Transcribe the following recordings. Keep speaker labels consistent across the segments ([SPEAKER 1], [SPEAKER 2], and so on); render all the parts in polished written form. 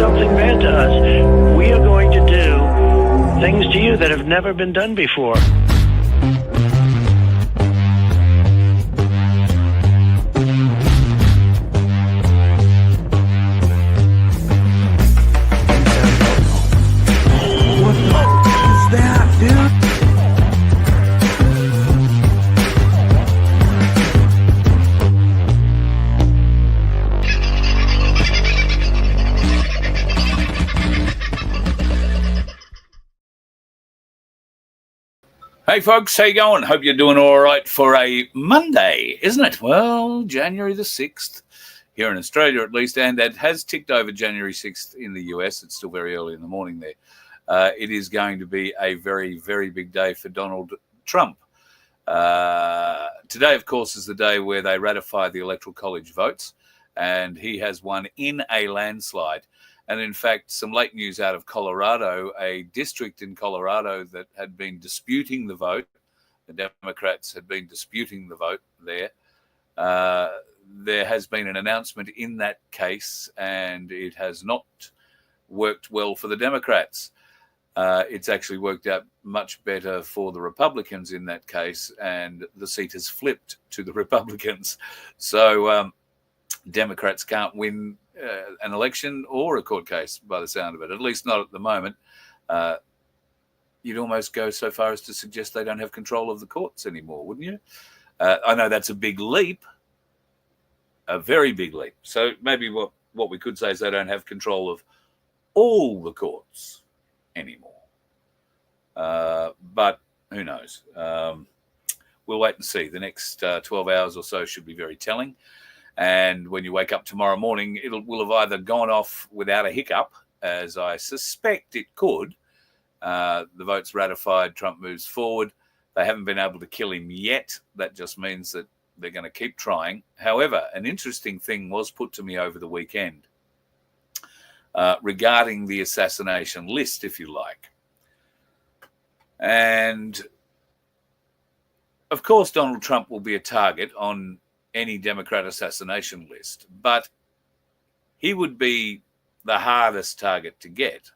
[SPEAKER 1] something bad to us, we are going to do things to you that have never been done before.
[SPEAKER 2] What the f*** is that, dude?
[SPEAKER 3] Hey folks, how you going? Hope you're doing all right for a Monday, isn't it? Well, January the 6th, here in Australia at least, and it has ticked over January 6th in the US. It's still very early in the morning there. It is going to be a very, very big day for Donald Trump. Today, of course, is the day where they ratify the Electoral College votes, and he has won in a landslide. And in fact, some late news out of Colorado, a district in Colorado that had been disputing the vote, the Democrats had been disputing the vote there. There has been an announcement in that case, and it has not worked well for the Democrats. It's actually worked out much better for the Republicans in that case, and the seat has flipped to the Republicans. So Democrats can't win an election or a court case by the sound of it, at least not at the moment. You'd almost go so far as to suggest they don't have control of the courts anymore, wouldn't you? I know that's a big leap, a very big leap. So maybe what we could say is they don't have control of all the courts anymore. But who knows? We'll wait and see. The next 12 hours or so should be very telling. And when you wake up tomorrow morning, will have either gone off without a hiccup, as I suspect it could. The vote's ratified, Trump moves forward. They haven't been able to kill him yet. That just means that they're going to keep trying. However, an interesting thing was put to me over the weekend regarding the assassination list, if you like. And, of course, Donald Trump will be a target on any Democrat assassination list, but he would be the hardest target to get,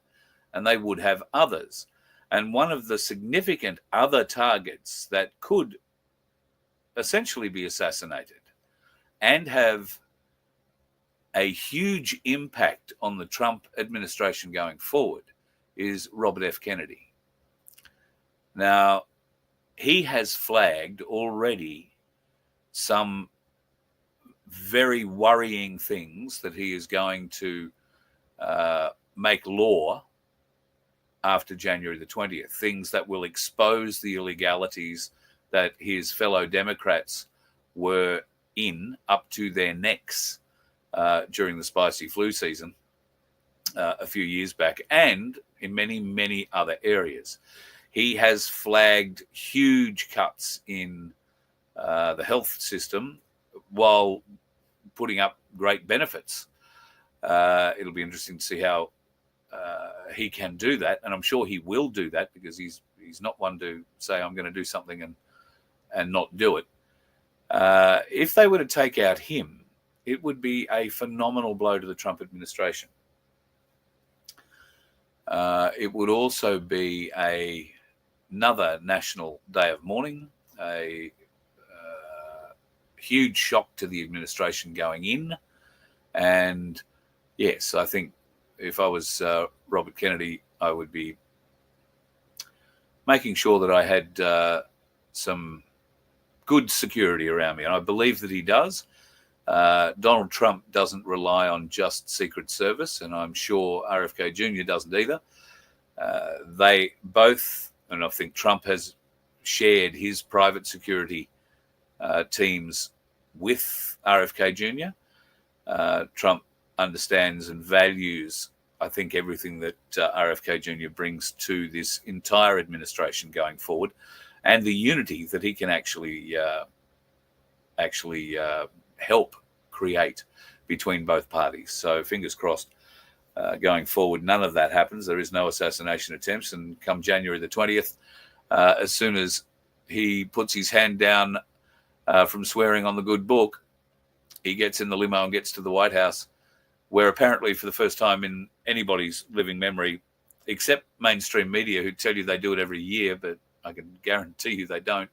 [SPEAKER 3] and they would have others. And one of the significant other targets that could essentially be assassinated and have a huge impact on the Trump administration going forward is Robert F. Kennedy. Now, he has flagged already some very worrying things that he is going to make law after January the 20th, things that will expose the illegalities that his fellow Democrats were in up to their necks during the spicy flu season a few years back, and in many, many other areas. He has flagged huge cuts in the health system while putting up great benefits. It'll be interesting to see how he can do that, and I'm sure he will do that, because he's not one to say I'm going to do something and not do it. If they were to take out him, it would be a phenomenal blow to the Trump administration. It would also be another national day of mourning, a huge shock to the administration going in. And yes, I think if I was Robert Kennedy, I would be making sure that I had some good security around me. And I believe that he does. Donald Trump doesn't rely on just Secret Service, and I'm sure RFK Jr. doesn't either. They both, and I think Trump has shared his private security teams with RFK Jr. Trump understands and values, I think, everything that RFK Jr. brings to this entire administration going forward, and the unity that he can actually help create between both parties. So fingers crossed going forward, none of that happens. There is no assassination attempts. And come January the 20th, as soon as he puts his hand down from swearing on the good book, he gets in the limo and gets to the White House, where apparently for the first time in anybody's living memory, except mainstream media who tell you they do it every year, but I can guarantee you they don't.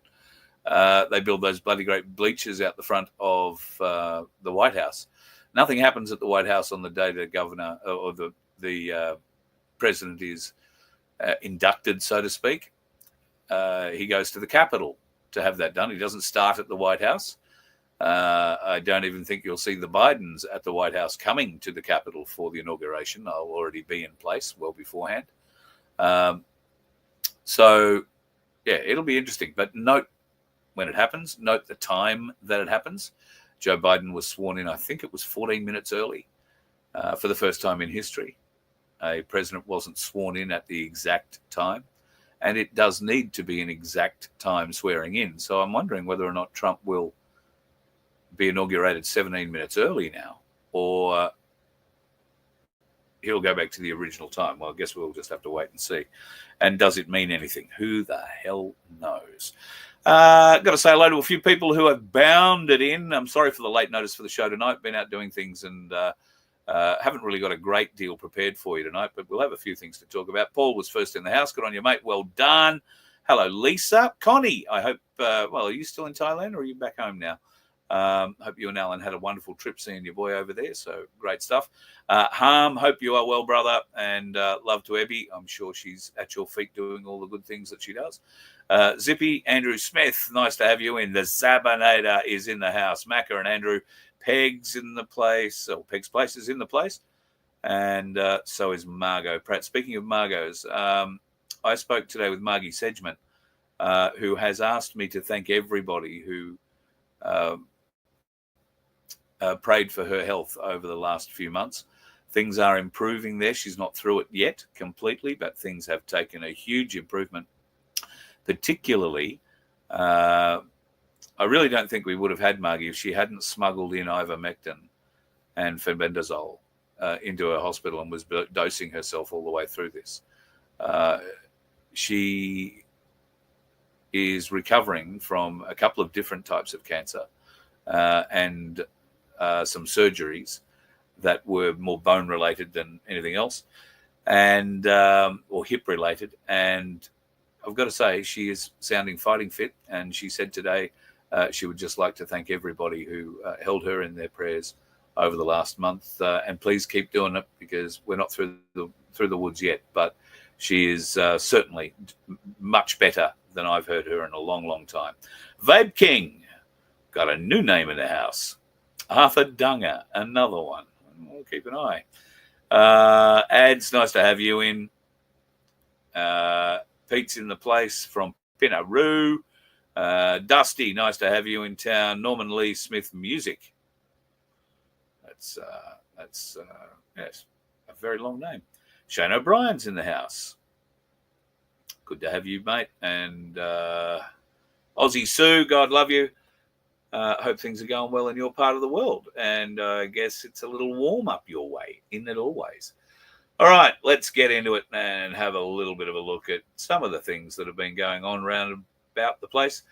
[SPEAKER 3] They build those bloody great bleachers out the front of the White House. Nothing happens at the White House on the day the governor or the president is inducted, so to speak. He goes to the Capitol to have that done. He doesn't start at the White House. I don't even think you'll see the Bidens at the White House coming to the Capitol for the inauguration. They'll already be in place well beforehand. So, yeah, it'll be interesting. But note when it happens, note the time that it happens. Joe Biden was sworn in, I think it was 14 minutes early for the first time in history. A president wasn't sworn in at the exact time. And it does need to be an exact time swearing in. So I'm wondering whether or not Trump will be inaugurated 17 minutes early now, or he'll go back to the original time. Well, I guess we'll just have to wait and see. And does it mean anything? Who the hell knows? Got to say hello to a few people who have bounded in. I'm sorry for the late notice for the show tonight. Been out doing things and haven't really got a great deal prepared for you tonight, but we'll have a few things to talk about. Paul was first in the house. Good on you, mate. Well done. Hello, Lisa. Connie, I hope, are you still in Thailand or are you back home now? Hope you and Alan had a wonderful trip seeing your boy over there. So great stuff. Harm, hope you are well, brother. And love to Ebby. I'm sure she's at your feet doing all the good things that she does. Zippy, Andrew Smith, nice to have you in. The Zabanator is in the house. Macca and Andrew, Peg's in the place. Or Peg's place is in the place. And so is Margot Pratt. Speaking of Margot's, I spoke today with Margie Sedgman, who has asked me to thank everybody who prayed for her health over the last few months. Things are improving there. She's not through it yet completely, but things have taken a huge improvement. Particularly, I really don't think we would have had Margie if she hadn't smuggled in ivermectin and fenbendazole into her hospital and was dosing herself all the way through this. She is recovering from a couple of different types of cancer and some surgeries that were more bone related than anything else, and or hip related. And I've got to say, she is sounding fighting fit. And she said today she would just like to thank everybody who held her in their prayers over the last month. And please keep doing it, because we're not through the woods yet. But she is certainly much better than I've heard her in a long, long time. Vape King, got a new name in the house. Arthur Dunger, another one. We'll keep an eye. Ads, nice to have you in. Pete's in the place from Pinnaroo. Dusty, nice to have you in town. Norman Lee Smith Music. That's yes, a very long name. Shane O'Brien's in the house. Good to have you, mate. And Aussie Sue, God love you. Hope things are going well in your part of the world. And I guess it's a little warm up your way, isn't it always? All right, let's get into it and have a little bit of a look at some of the things that have been going on around about the place.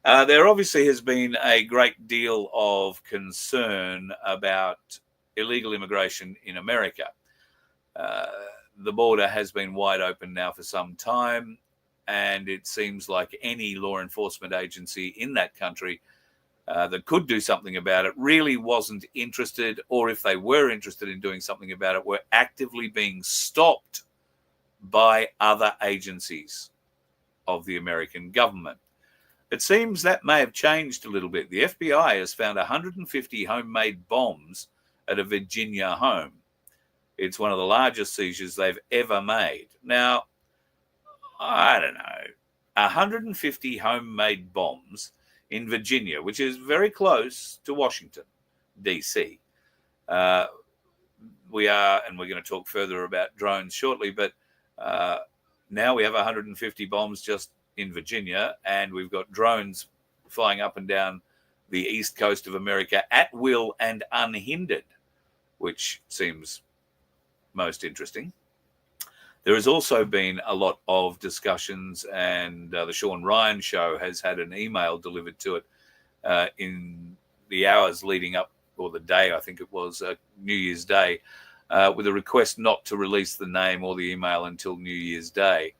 [SPEAKER 3] There obviously has been a great deal of concern about illegal immigration in America. The border has been wide open now for some time, and it seems like any law enforcement agency in that country that could do something about it really wasn't interested, or if they were interested in doing something about it, were actively being stopped by other agencies of the American government. It seems that may have changed a little bit. The FBI has found 150 homemade bombs at a Virginia home. It's one of the largest seizures they've ever made. Now, I don't know, 150 homemade bombs in Virginia, which is very close to Washington, D.C. We are, and we're going to talk further about drones shortly, but now we have 150 bombs just in Virginia, and we've got drones flying up and down the east coast of America at will and unhindered, which seems most interesting. There has also been a lot of discussions, and the Sean Ryan show has had an email delivered to it in the hours leading up, or the day, I think it was New Year's Day, with a request not to release the name or the email until New Year's Day.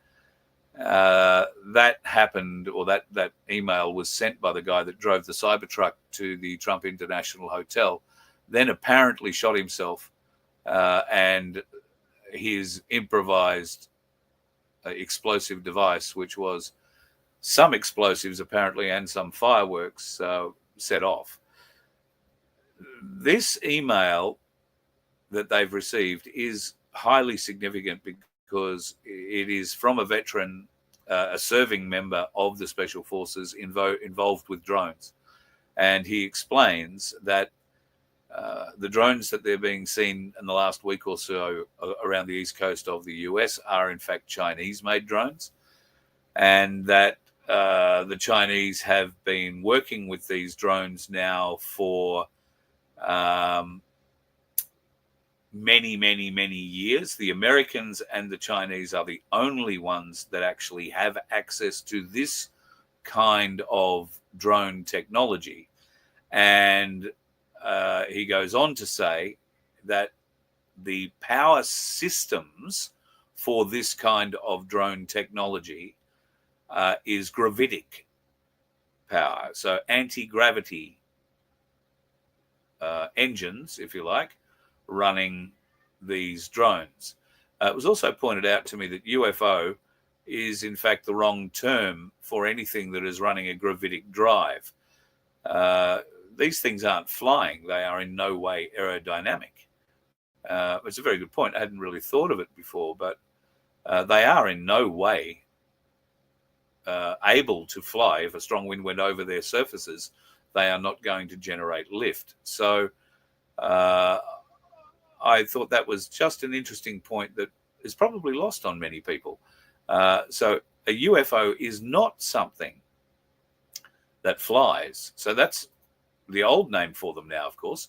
[SPEAKER 3] That happened, or that email was sent by the guy that drove the Cybertruck to the Trump International Hotel, then apparently shot himself, and his improvised explosive device, which was some explosives apparently and some fireworks, set off. This email that they've received is highly significant because it is from a veteran, a serving member of the Special Forces involved with drones. And he explains that the drones that they're being seen in the last week or so around the east coast of the US are in fact Chinese-made drones, and that the Chinese have been working with these drones now for many years. The Americans and the Chinese are the only ones that actually have access to this kind of drone technology. And he goes on to say that the power systems for this kind of drone technology is gravitic power, so anti-gravity engines, if you like, running these drones. It was also pointed out to me that UFO is in fact the wrong term for anything that is running a gravitic drive. These things aren't flying. They are in no way aerodynamic. It's a very good point. I hadn't really thought of it before, but they are in no way able to fly. If a strong wind went over their surfaces, they are not going to generate lift. So I thought that was just an interesting point that is probably lost on many people. So a UFO is not something that flies. So that's the old name for them now, of course.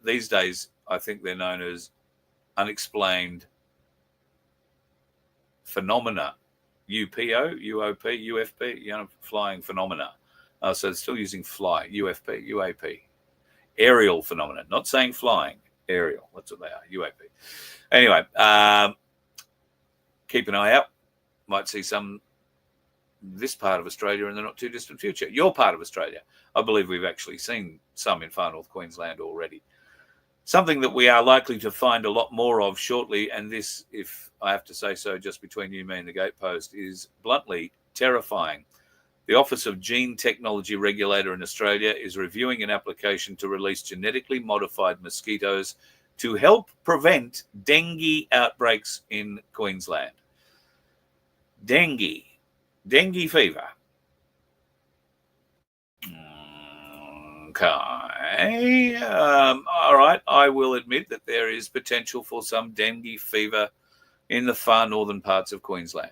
[SPEAKER 3] These days, I think they're known as unexplained phenomena. UPO, UOP, UFP, flying phenomena. So it's still using fly, UFP, UAP. Aerial phenomena, not saying flying, aerial. That's what they are, UAP. Anyway, keep an eye out. Might see some this part of Australia in the not too distant future. Your part of Australia. I believe we've actually seen some in far north Queensland already. Something that we are likely to find a lot more of shortly, and this, if I have to say so, just between you, me, and the Gatepost, is bluntly terrifying. The Office of Gene Technology Regulator in Australia is reviewing an application to release genetically modified mosquitoes to help prevent dengue outbreaks in Queensland. Dengue fever. Okay. All right. I will admit that there is potential for some dengue fever in the far northern parts of Queensland.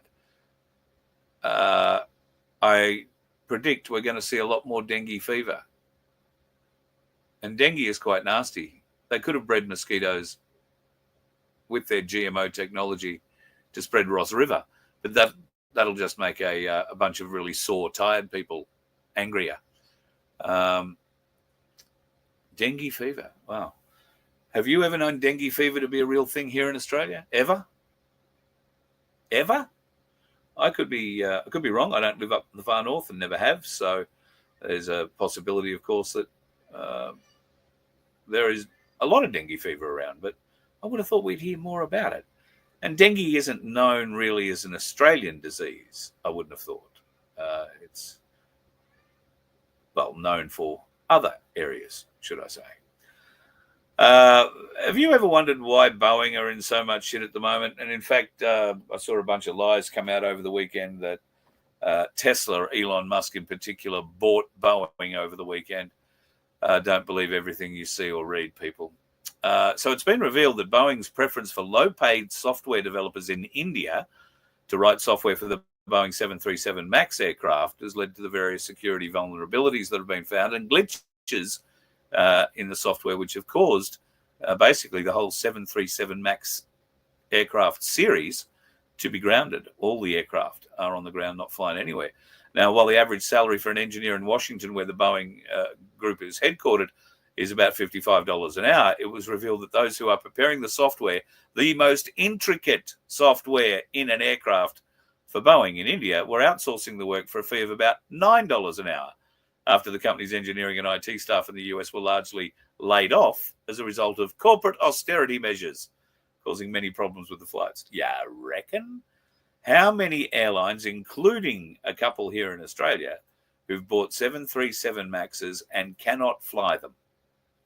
[SPEAKER 3] I predict we're going to see a lot more dengue fever. And dengue is quite nasty. They could have bred mosquitoes with their GMO technology to spread Ross River, but that'll just make a bunch of really sore, tired people angrier. Dengue fever. Wow. Have you ever known dengue fever to be a real thing here in Australia? Ever? I could be wrong. I don't live up in the far north and never have. So there's a possibility, of course, that there is a lot of dengue fever around, but I would have thought we'd hear more about it. And dengue isn't known really as an Australian disease, I wouldn't have thought. It's, well, known for other areas, should I say. Have you ever wondered why Boeing are in so much shit at the moment? And in fact, I saw a bunch of lies come out over the weekend that Tesla, Elon Musk in particular, bought Boeing over the weekend. Don't believe everything you see or read, people. So it's been revealed that Boeing's preference for low-paid software developers in India to write software for the Boeing 737 MAX aircraft has led to the various security vulnerabilities that have been found and glitches in the software, which have caused basically the whole 737 MAX aircraft series to be grounded. All the aircraft are on the ground, not flying anywhere. Now, while the average salary for an engineer in Washington, where the Boeing group is headquartered, is about $55 an hour, it was revealed that those who are preparing the software, the most intricate software in an aircraft for Boeing in India, were outsourcing the work for a fee of about $9 an hour, after the company's engineering and IT staff in the US were largely laid off as a result of corporate austerity measures, causing many problems with the flights. Yeah, reckon? How many airlines, including a couple here in Australia, who've bought 737 Maxes and cannot fly them?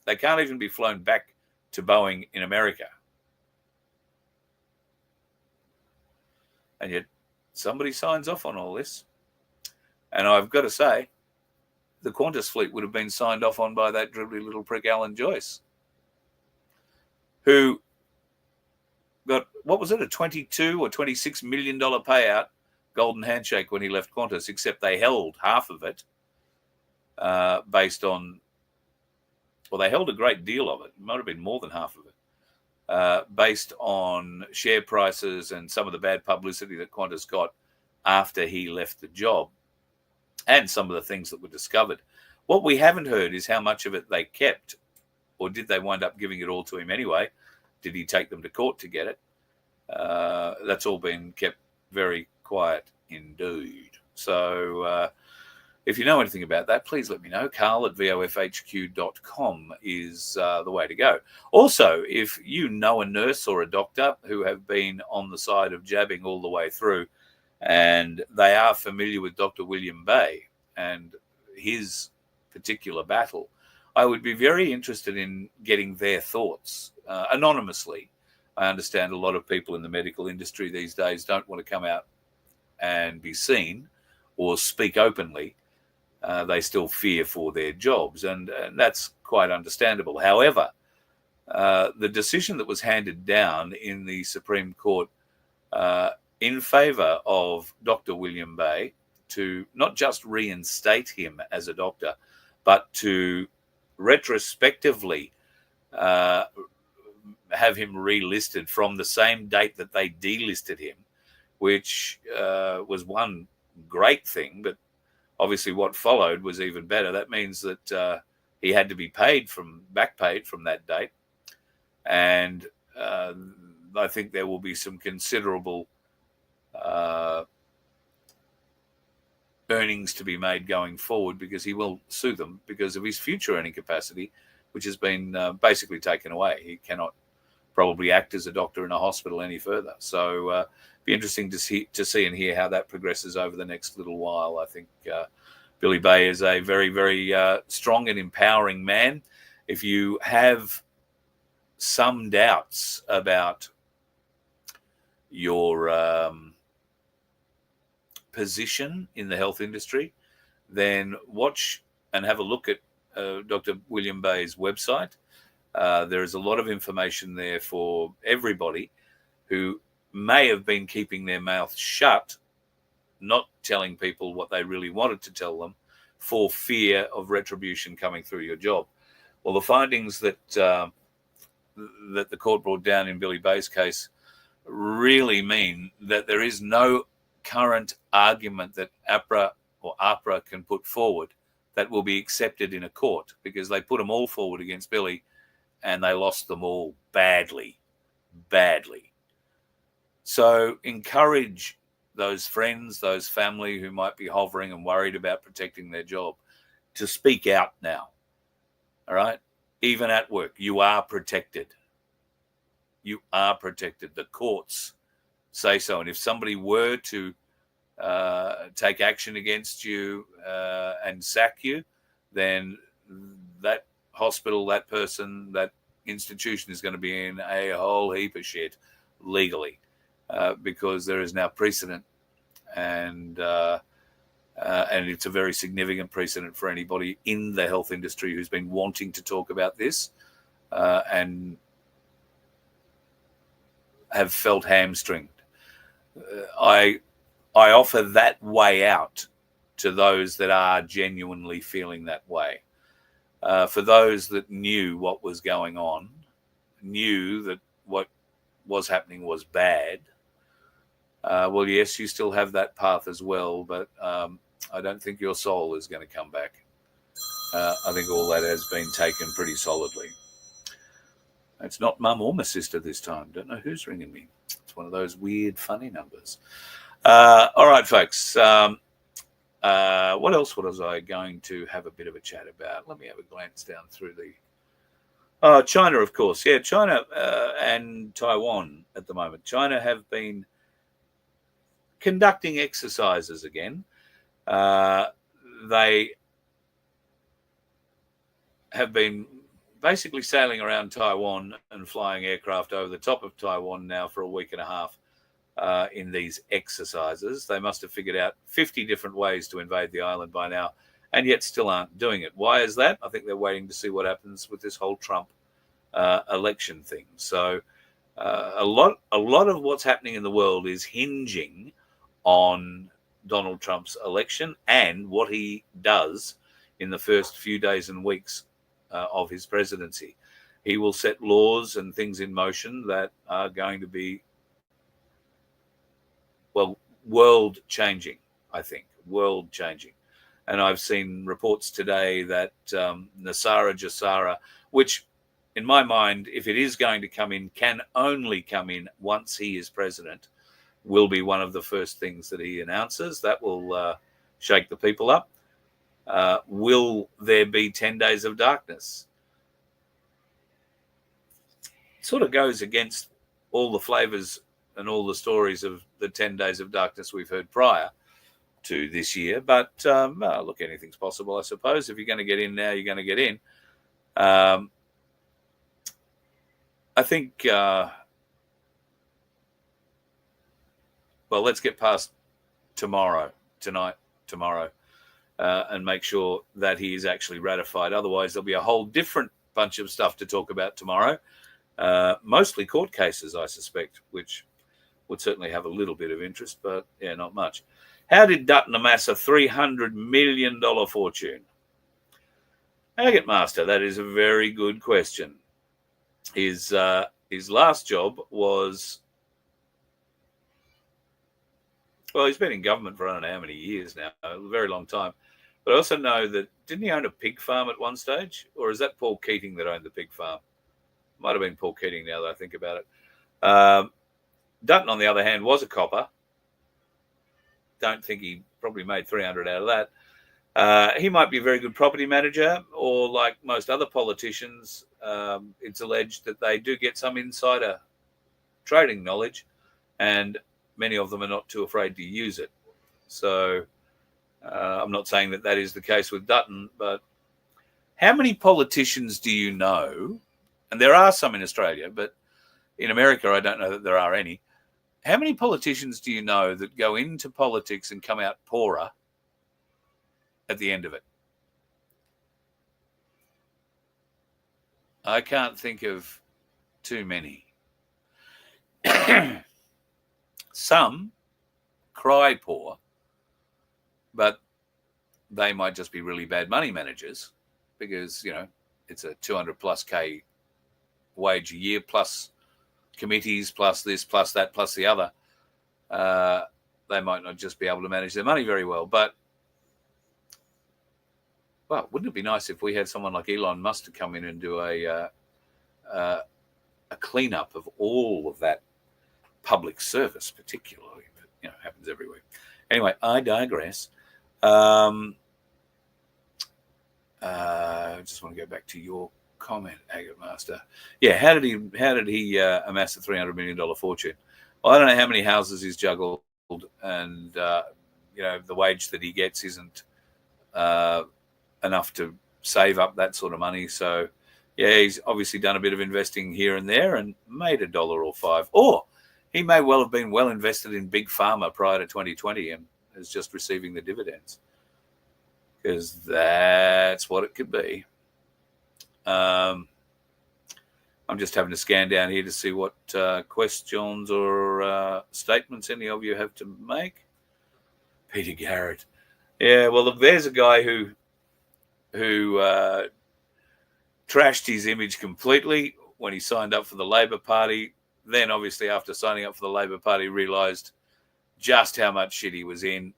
[SPEAKER 3] They can't even be flown back to Boeing in America. And yet somebody signs off on all this. And I've got to say, the Qantas fleet would have been signed off on by that dribbly little prick Alan Joyce, who got, what was it, a $22 or $26 million payout, golden handshake, when he left Qantas, except they held half of it based on, well, they held a great deal of it. It might have been more than half of it, based on share prices and some of the bad publicity that Qantas got after he left the job, and some of the things that were discovered. What we haven't heard is how much of it they kept, or did they wind up giving it all to him anyway? Did he take them to court to get it? That's all been kept very quiet indeed. So if you know anything about that, please let me know. Carl@vofhq.com is the way to go. Also, if you know a nurse or a doctor who have been on the side of jabbing all the way through, and they are familiar with Dr. William Bay and his particular battle, I would be very interested in getting their thoughts anonymously. I understand a lot of people in the medical industry these days don't want to come out and be seen or speak openly. They still fear for their jobs, and that's quite understandable. However, the decision that was handed down in the Supreme Court in favour of Dr. William Bay to not just reinstate him as a doctor, but to retrospectively have him relisted from the same date that they delisted him, which was one great thing, but obviously what followed was even better. That means that he had to be back paid from that date, and I think there will be some considerable earnings to be made going forward, because he will sue them because of his future earning capacity, which has been basically taken away. He cannot probably act as a doctor in a hospital any further. So be interesting to see and hear how that progresses over the next little while. I think Billy Bay is a very, very strong and empowering man. If you have some doubts about your position in the health industry, then watch and have a look at Dr. William Bay's website. There is a lot of information there for everybody who may have been keeping their mouth shut, not telling people what they really wanted to tell them for fear of retribution coming through your job. Well, the findings that the court brought down in Billy Bay's case really mean that there is no current argument that APRA can put forward that will be accepted in a court, because they put them all forward against Billy and they lost them all badly. So encourage those friends, those family who might be hovering and worried about protecting their job to speak out now. All right? Even at work, you are protected. You are protected. The courts say so. And if somebody were to take action against you and sack you, then that hospital, that person, that institution is going to be in a whole heap of shit legally, because there is now precedent, and it's a very significant precedent for anybody in the health industry who's been wanting to talk about this and have felt hamstringed. I offer that way out to those that are genuinely feeling that way. For those that knew what was going on, knew that what was happening was bad, well, yes, you still have that path as well, but I don't think your soul is going to come back. I think all that has been taken pretty solidly. It's not mum or my sister this time. Don't know who's ringing me. It's one of those weird, funny numbers. All right, folks. What else was I going to have a bit of a chat about? Let me have a glance down through the... China, of course. Yeah, China and Taiwan at the moment. China have been conducting exercises again. They have been basically sailing around Taiwan and flying aircraft over the top of Taiwan now for a week and a half in these exercises. They must have figured out 50 different ways to invade the island by now, and yet still aren't doing it. Why is that? I think they're waiting to see what happens with this whole Trump election thing. So a lot of what's happening in the world is hinging on Donald Trump's election and what he does in the first few days and weeks of his presidency. He will set laws and things in motion that are going to be, well, world changing, I think, world changing. And I've seen reports today that Nasara Jassara, which in my mind, if it is going to come in, can only come in once he is president, will be one of the first things that he announces. That will shake the people up. Will there be 10 days of darkness? It sort of goes against all the flavors and all the stories of the 10 days of darkness we've heard prior to this year. But look, anything's possible, I suppose. If you're going to get in now, you're going to get in. I think, well, let's get past tonight, tomorrow, and make sure that he is actually ratified. Otherwise, there'll be a whole different bunch of stuff to talk about tomorrow, mostly court cases, I suspect, which would certainly have a little bit of interest, but yeah, not much. How did Dutton amass a $300 million fortune? Agate Master, that is a very good question. His last job was, well, he's been in government for I don't know how many years now, a very long time. But I also know that, didn't he own a pig farm at one stage? Or is that Paul Keating that owned the pig farm? Might have been Paul Keating now that I think about it. Dutton, on the other hand, was a copper. Don't think he probably made 300 out of that. He might be a very good property manager, or like most other politicians, it's alleged that they do get some insider trading knowledge, and many of them are not too afraid to use it. So I'm not saying that that is the case with Dutton, but how many politicians do you know? And there are some in Australia, but in America, I don't know that there are any. How many politicians do you know that go into politics and come out poorer at the end of it? I can't think of too many. Some cry poor, but they might just be really bad money managers because, you know, it's a 200 plus K wage a year plus committees plus this plus that plus the other. They might not just be able to manage their money very well. But, well, wouldn't it be nice if we had someone like Elon Musk to come in and do a cleanup of all of that public service, particularly? But, you know, it happens everywhere. Anyway, I digress. I just want to go back to your comment, Agate Master. Yeah, how did he amass a $300 million fortune? Well, I don't know how many houses he's juggled, and you know, the wage that he gets isn't enough to save up that sort of money. So yeah, he's obviously done a bit of investing here and there and made $1 or $5. Or he may well have been well invested in Big Pharma prior to 2020 and is just receiving the dividends, because that's what it could be. I'm just having to scan down here to see what questions or statements any of you have to make. Peter Garrett. Yeah, well, look, there's a guy who trashed his image completely when he signed up for the Labor Party. Then, obviously, after signing up for the Labor Party, realised just how much shit he was in.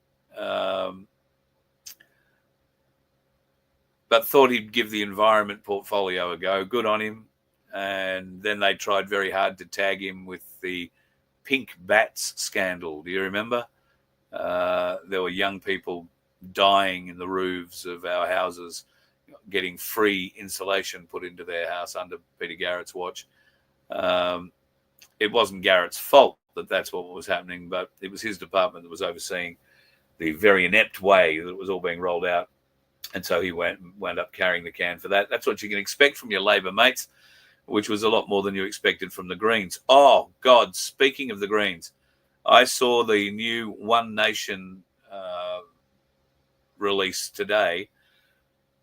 [SPEAKER 3] but thought he'd give the environment portfolio a go. Good on him. And then they tried very hard to tag him with the pink bats scandal. Do you remember? There were young people dying in the roofs of our houses, getting free insulation put into their house under Peter Garrett's watch. It wasn't Garrett's fault that that's what was happening, but it was his department that was overseeing the very inept way that it was all being rolled out. And so he wound up carrying the can for that. That's what you can expect from your Labor mates, which was a lot more than you expected from the Greens. Oh, God, speaking of the Greens, I saw the new One Nation release today.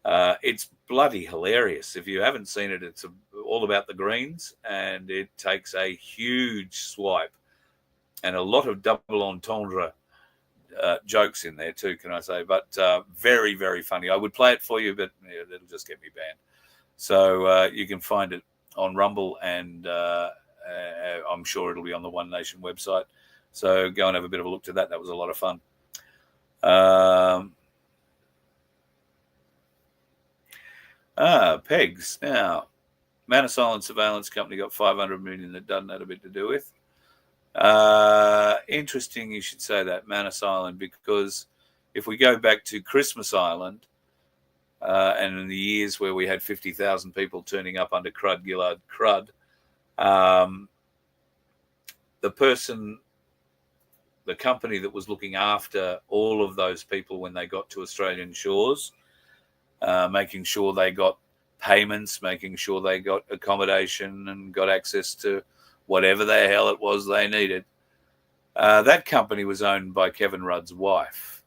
[SPEAKER 3] It's bloody hilarious. If you haven't seen it, it's all about the Greens, and it takes a huge swipe and a lot of double entendre jokes in there too, can I say? But very, very funny. I would play it for you, but it'll just get me banned. So you can find it on Rumble, and I'm sure it'll be on the One Nation website. So go and have a bit of a look to that. That was a lot of fun. Pegs. Now, Manus Island Surveillance Company got $500 million that doesn't have a bit to do with. Interesting you should say that, Manus Island, because if we go back to Christmas Island, and in the years where we had 50,000 people turning up under Crud Gillard Crud, the company that was looking after all of those people when they got to Australian shores, making sure they got payments, making sure they got accommodation and got access to whatever the hell it was they needed. That company was owned by Kevin Rudd's wife,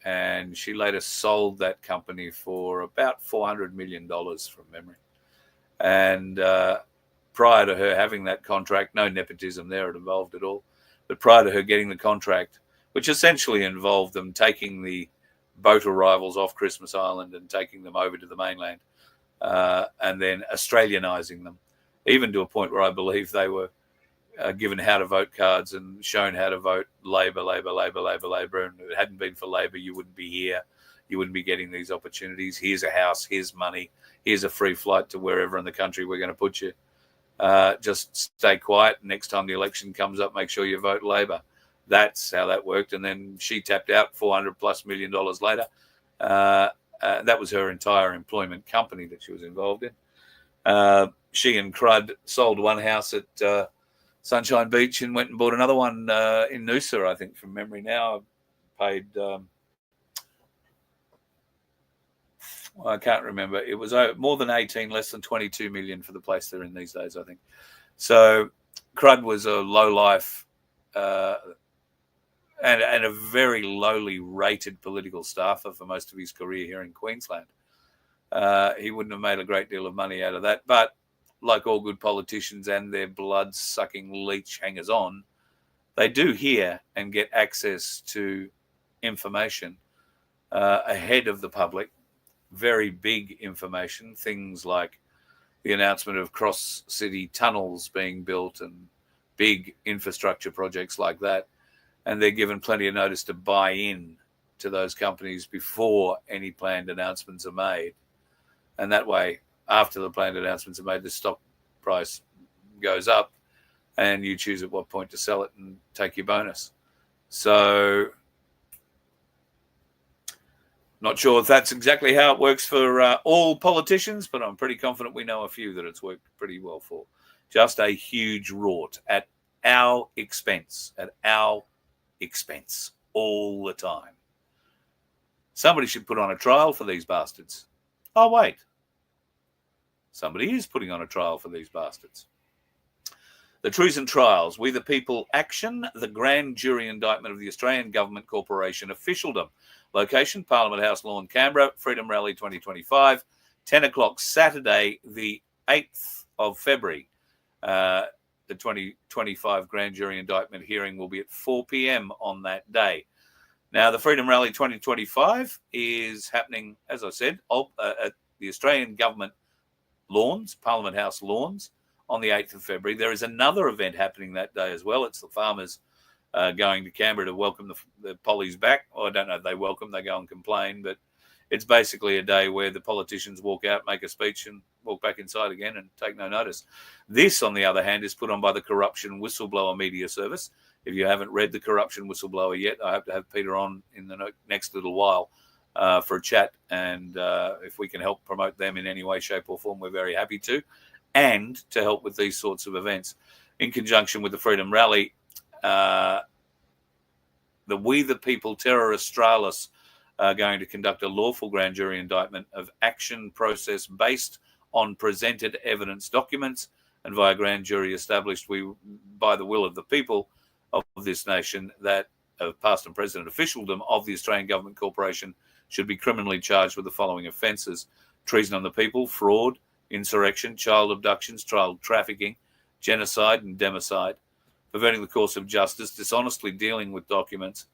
[SPEAKER 3] and she later sold that company for about $400 million from memory. And prior to her having that contract, no nepotism there involved at all, but prior to her getting the contract, which essentially involved them taking the boat arrivals off Christmas Island and taking them over to the mainland, and then Australianising them, even to a point where I believe they were given how to vote cards and shown how to vote Labor. And if it hadn't been for Labor, you wouldn't be here. You wouldn't be getting these opportunities. Here's a house, here's money, here's a free flight to wherever in the country we're going to put you. Just stay quiet. Next time the election comes up, make sure you vote Labor. That's how that worked. And then she tapped out $400+ million later. That was her entire employment company that she was involved in. She and Crud sold one house at Sunshine Beach and went and bought another one in Noosa, I think, from memory now. I paid, I can't remember. It was more than 18, less than 22 million for the place they're in these days, I think. So Crud was a lowlife and a very lowly rated political staffer for most of his career here in Queensland. He wouldn't have made a great deal of money out of that, but like all good politicians and their blood-sucking leech hangers-on, they do hear and get access to information ahead of the public, very big information, things like the announcement of cross-city tunnels being built and big infrastructure projects like that, and they're given plenty of notice to buy in to those companies before any planned announcements are made. And that way, after the planned announcements are made, the stock price goes up and you choose at what point to sell it and take your bonus. So not sure if that's exactly how it works for all politicians, but I'm pretty confident we know a few that it's worked pretty well for. Just a huge rort at our expense, all the time. Somebody should put on a trial for these bastards. Oh, wait. Somebody is putting on a trial for these bastards. The Trues and Trials, We the People Action, the grand jury indictment of the Australian Government Corporation officialdom. Location, Parliament House Lawn, Canberra, Freedom Rally 2025, 10 o'clock Saturday, the 8th of February. The 2025 grand jury indictment hearing will be at 4 p.m. on that day. Now, the Freedom Rally 2025 is happening, as I said, at the Australian Government Lawns, Parliament House Lawns, on the 8th of February. There is another event happening that day as well. It's the farmers going to Canberra to welcome the pollies back. Well, I don't know if they welcome, they go and complain, but It's basically a day where the politicians walk out, make a speech, and walk back inside again and take no notice. This, on the other hand, is put on by the Corruption Whistleblower Media Service. If you haven't read the Corruption Whistleblower yet, I hope to have Peter on in the next little while for a chat. And if we can help promote them in any way, shape or form, we're very happy to. And to help with these sorts of events. In conjunction with the Freedom Rally, the We the People Terror Australis are going to conduct a lawful grand jury indictment of action process based on presented evidence documents and via grand jury established by the will of the people of this nation that past and present officialdom of the Australian Government Corporation should be criminally charged with the following offences: treason on the people, fraud, insurrection, child abductions, child trafficking, genocide and democide, perverting the course of justice, dishonestly dealing with documents,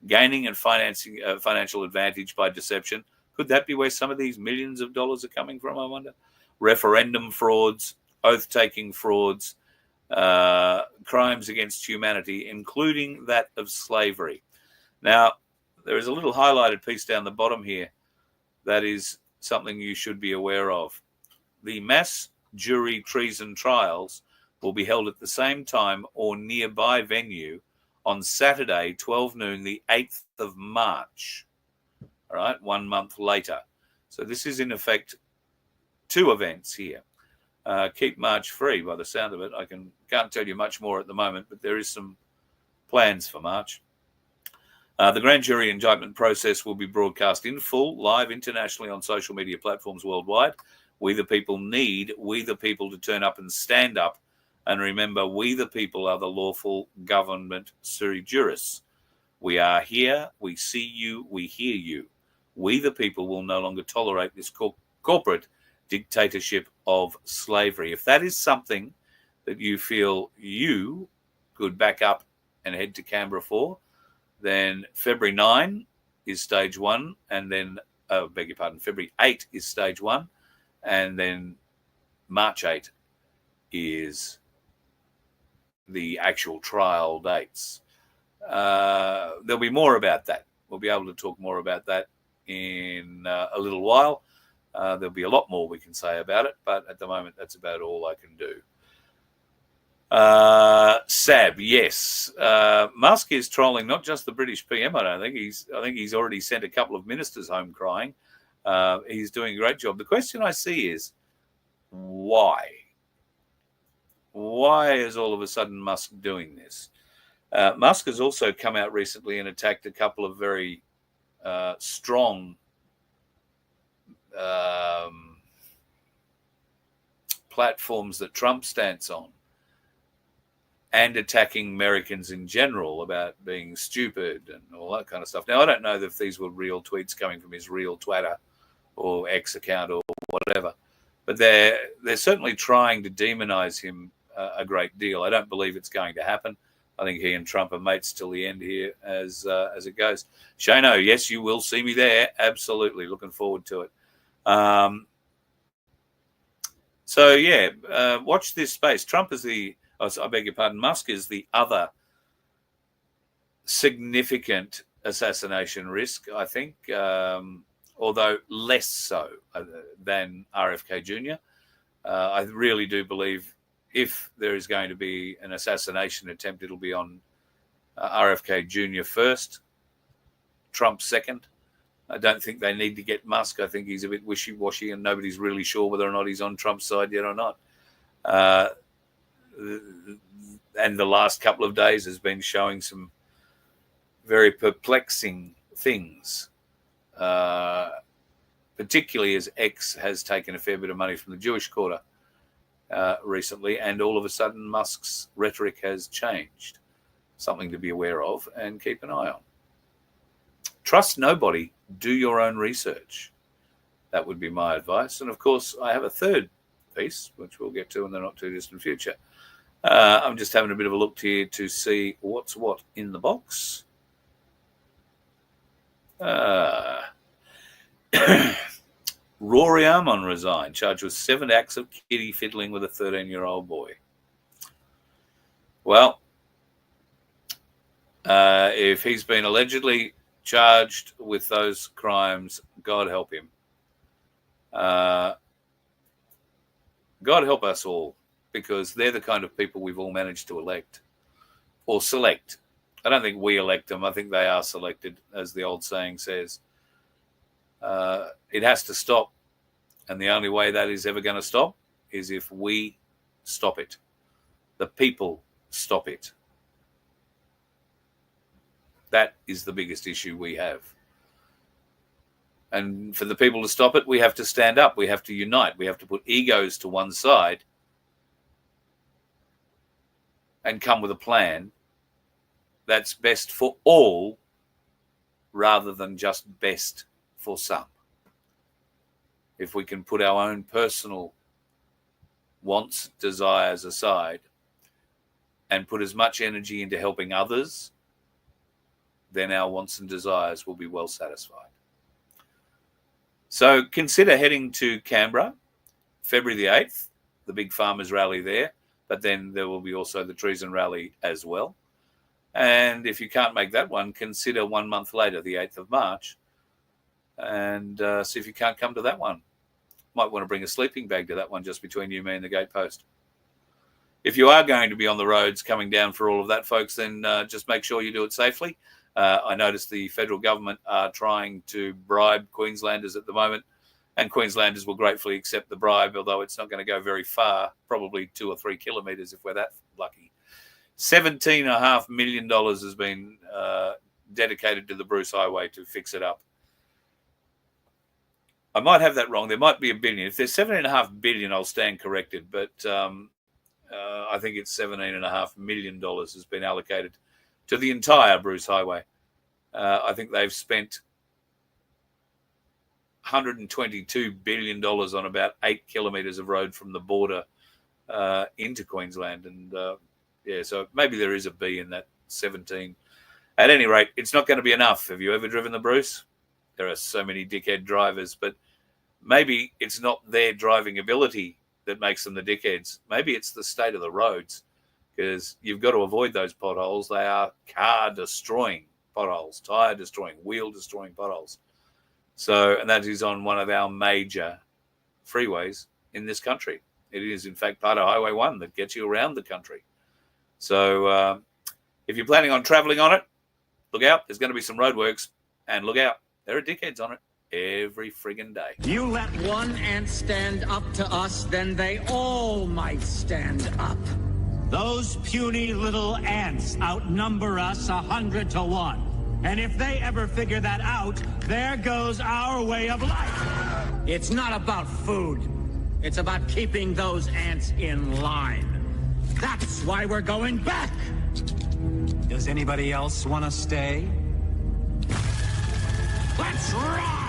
[SPEAKER 3] gaining and financing financial advantage by deception. Could that be where some of these millions of dollars are coming from, I wonder? Referendum frauds, oath-taking frauds, crimes against humanity, including that of slavery. Now, there is a little highlighted piece down the bottom here that is something you should be aware of. The mass jury treason trials will be held at the same time or nearby venue on Saturday, 12 noon, the 8th of March. All right, 1 month later. So this is, in effect, two events here. Keep March free, by the sound of it. I can't tell you much more at the moment, but there is some plans for March. The grand jury indictment process will be broadcast in full, live internationally on social media platforms worldwide. We the people need we the people to turn up and stand up. And remember, we the people are the lawful government sui juris. We are here, we see you, we hear you. We the people will no longer tolerate this corporate dictatorship of slavery. If that is something that you feel you could back up and head to Canberra for, then February 9 is stage one, and then, February 8 is stage one, and then March 8 is the actual trial dates. There'll be more about that. We'll be able to talk more about that in a little while. There'll be a lot more we can say about it, but at the moment, that's about all I can do. Sab, yes. Musk is trolling not just the British PM, I think he's already sent a couple of ministers home crying. He's doing a great job. The question I see is, why? Why is all of a sudden Musk doing this? Musk has also come out recently and attacked a couple of very strong platforms that Trump stands on, and attacking Americans in general about being stupid and all that kind of stuff. Now, I don't know if these were real tweets coming from his real Twitter or X account or whatever, but they're certainly trying to demonize him a great deal. I don't believe it's going to happen. I think he and Trump are mates till the end here as it goes. Shano, yes, you will see me there. Absolutely. Looking forward to it. Watch this space. Trump is Musk is the other significant assassination risk, I think, although less so than RFK Jr. I really do believe if there is going to be an assassination attempt, it'll be on RFK Jr. first, Trump second. I don't think they need to get Musk. I think he's a bit wishy-washy and nobody's really sure whether or not he's on Trump's side yet or not. And the last couple of days has been showing some very perplexing things, particularly as X has taken a fair bit of money from the Jewish quarter recently, and all of a sudden Musk's rhetoric has changed. Something to be aware of and keep an eye on. Trust nobody. Do your own research. That would be my advice. And of course, I have a third piece, which we'll get to in the not too distant future. I'm just having a bit of a look here to see what's what in the box. Rory Armon resigned, charged with 7 acts of kiddie fiddling with a 13-year-old boy. Well, if he's been allegedly charged with those crimes, God help him. God help us all, because they're the kind of people we've all managed to elect or select. I don't think we elect them. I think they are selected, as the old saying says. It has to stop. And the only way that is ever going to stop is if we stop it. The people stop it. That is the biggest issue we have. And for the people to stop it, we have to stand up. We have to unite. We have to put egos to one side and come with a plan that's best for all rather than just best for some. If we can put our own personal wants, desires aside and put as much energy into helping others, then our wants and desires will be well satisfied. So consider heading to Canberra, February the 8th, the big farmers rally there, but then there will be also the treason rally as well. And if you can't make that one, consider 1 month later, the 8th of March, and see if you can't come to that one. Might want to bring a sleeping bag to that one, just between you, me, and the gatepost. If you are going to be on the roads coming down for all of that, folks, then just make sure you do it safely. I noticed the federal government are trying to bribe Queenslanders at the moment, and Queenslanders will gratefully accept the bribe, although it's not going to go very far, probably 2 or 3 kilometres if we're that lucky. $17.5 million has been dedicated to the Bruce Highway to fix it up. I might have that wrong. There might be $1 billion. If there's $17.5 billion, I'll stand corrected. But I think it's $17.5 million has been allocated to the entire Bruce Highway. I think they've spent $122 billion on about 8 kilometres of road from the border into Queensland. And so maybe there is a B in that 17. At any rate, it's not going to be enough. Have you ever driven the Bruce? There are so many dickhead drivers, but maybe it's not their driving ability that makes them the dickheads. Maybe it's the state of the roads, because you've got to avoid those potholes. They are car-destroying potholes, tyre-destroying, wheel-destroying potholes. So, and that is on one of our major freeways in this country. It is, in fact, part of Highway 1 that gets you around the country. So if you're planning on travelling on it, look out. There's going to be some roadworks, and look out. There are dickheads on it every friggin' day.
[SPEAKER 4] You let one ant stand up to us, then they all might stand up. Those puny little ants outnumber us 100 to 1. And if they ever figure that out, there goes our way of life. It's not about food. It's about keeping those ants in line. That's why we're going back. Does anybody else want to stay? Let's rock!